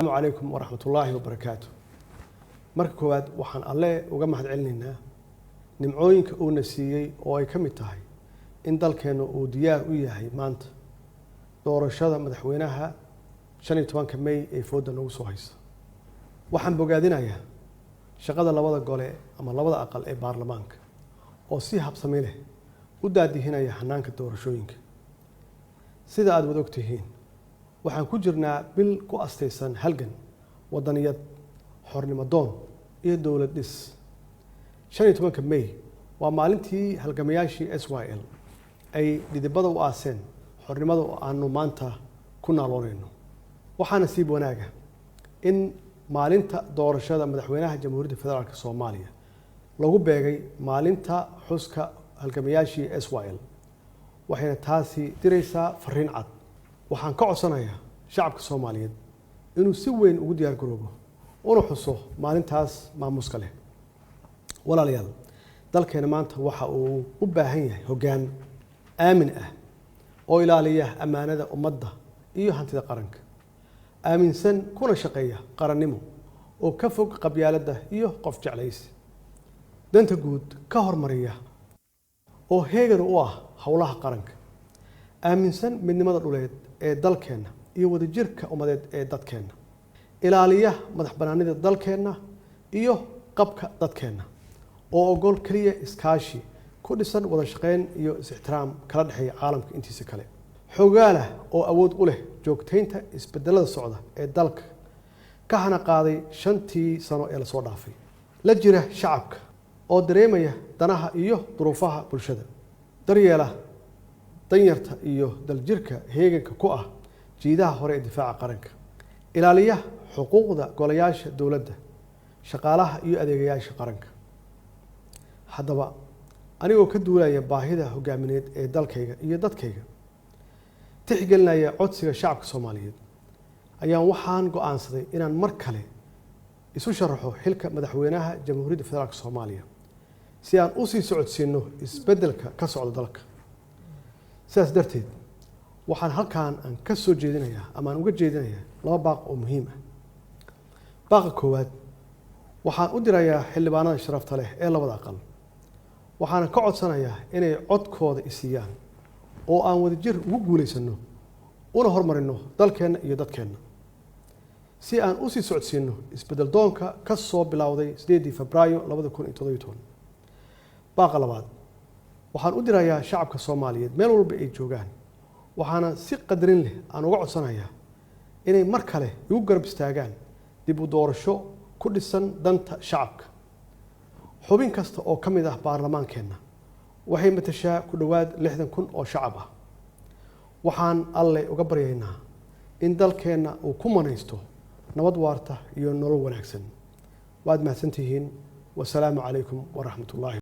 السلام عليكم ورحمة الله وبركاته. marka koowaad waxaan alle uga mahadcelinaynaa nimcooyinka uu na siiyay oo ay kamid tahay in dalkeenu uu diyaar u yahay maanta doorashada madaxweynaha 15 May ee fooda nagu soo haysa. Waxaan bogaadinayaa shaqada labada gole ama labada aqal ee baarlamaanka oo si habsami leh u daadihinaya hanaanka doorashooyinka. Sida aad wada ogtihiin waxaan ku jirnaa bil ku astaysan halgan wadaniyad xornimo doon iyo dawlad dhis. 15 May waa maalintii halgamayaashii SYL ay dhidibada u aaseen xornimada oo aanu maanta ku naaloonayno. waxaana siib wanaaga in maalinta doorashada madaxweynaha Jamhuuriyadda Federaalka Soomaaliya lagu beegay maalinta xuska halgamayaashii SYL. waxayna taasi diraysaa fariin cad. waxaan ka codsanayaa shacabka Soomaaliyeed inuu si weyn ugu diyaar garoobo una xuso maalintaas maamuuska leh. walaalayaal, dalkeena maanta waxa uu u baahan yahay hoggaan aamin ah oo ilaaliya ammaanada ummadda iyo hantida qaranka, aaminsan kuna shaqeeya qarannimo oo ka fog qabyaaladda iyo qof jeclaysi, danta guud ka hormariya oo heegan u ah howlaha qaranka, aaminsan midnimada dhuleed ee dalkeena iyo wadajirka ummadeed ee dadkeena, ilaaliya madax bannaanida dalkeena iyo qabka dadkeena, oo ogol kaliya iskaashi ku dhisan wada shaqeyn iyo is-ixtiraam kala dhexeeya caalamka intiisa kale, xogaala oo awood u leh joogteynta isbedelada socda ee dalka ka hana qaaday 5 sano ee la soo dhaafay, la jira shacabka oo dareemaya danaha iyo duruufaha bulshada, daryeela danyarta iyo daljirka heeganka ku ah jiidaha hore ee difaaca qaranka, ilaaliya xuquuqda golayaasha dawladda, shaqaalaha iyo adeegayaasha qaranka. haddaba anigoo ka duulaya baahida hogaamineed ee dalkayga iyo dadkayga, tixgelinaya codsiga shacabka Soomaaliyeed, ayaan waxaan go'aansaday inaan mar kale isu sharaxo xilka madaxweynaha Jamhuuriyadda Federaalka Soomaaliya si aan u sii socodsiino isbedelka ka socda dalka. sidaas darteed waxaan halkaan aan ka soo jeedinayaa ama aan uga jeedinayaa laba baaq oo muhiim ah. baaqa koowaad waxaan u dirayaa xildhibaanada sharafta leh ee labada aqal, waxaana ka codsanayaa inay codkooda isiiyaan oo aan wadajir ugu guuleysano una hormarino dalkeena iyo dadkeena si aan u sii socodsiino isbedel doonka ka soo bilowday 8 Febraayo 2017. baaqa labaad waxaan u dirayaa shacabka Soomaaliyeed meel walba ay joogaan, waxaana si qadarin leh aan uga codsanayaa inay mar kale igu garab istaagaan dib u doorasho ku dhisan danta shacabka. xubin kasta oo ka mid ah baarlamaankeena waxay matashaa ku dhawaad 60,000 oo shacab ah. waxaan alle uga baryaynaa in dalkeena uu ku manaysto nabad waarta iyo nolol wanaagsan. waad mahadsantihiin. wasalaamu calaykum waraxmatullaahi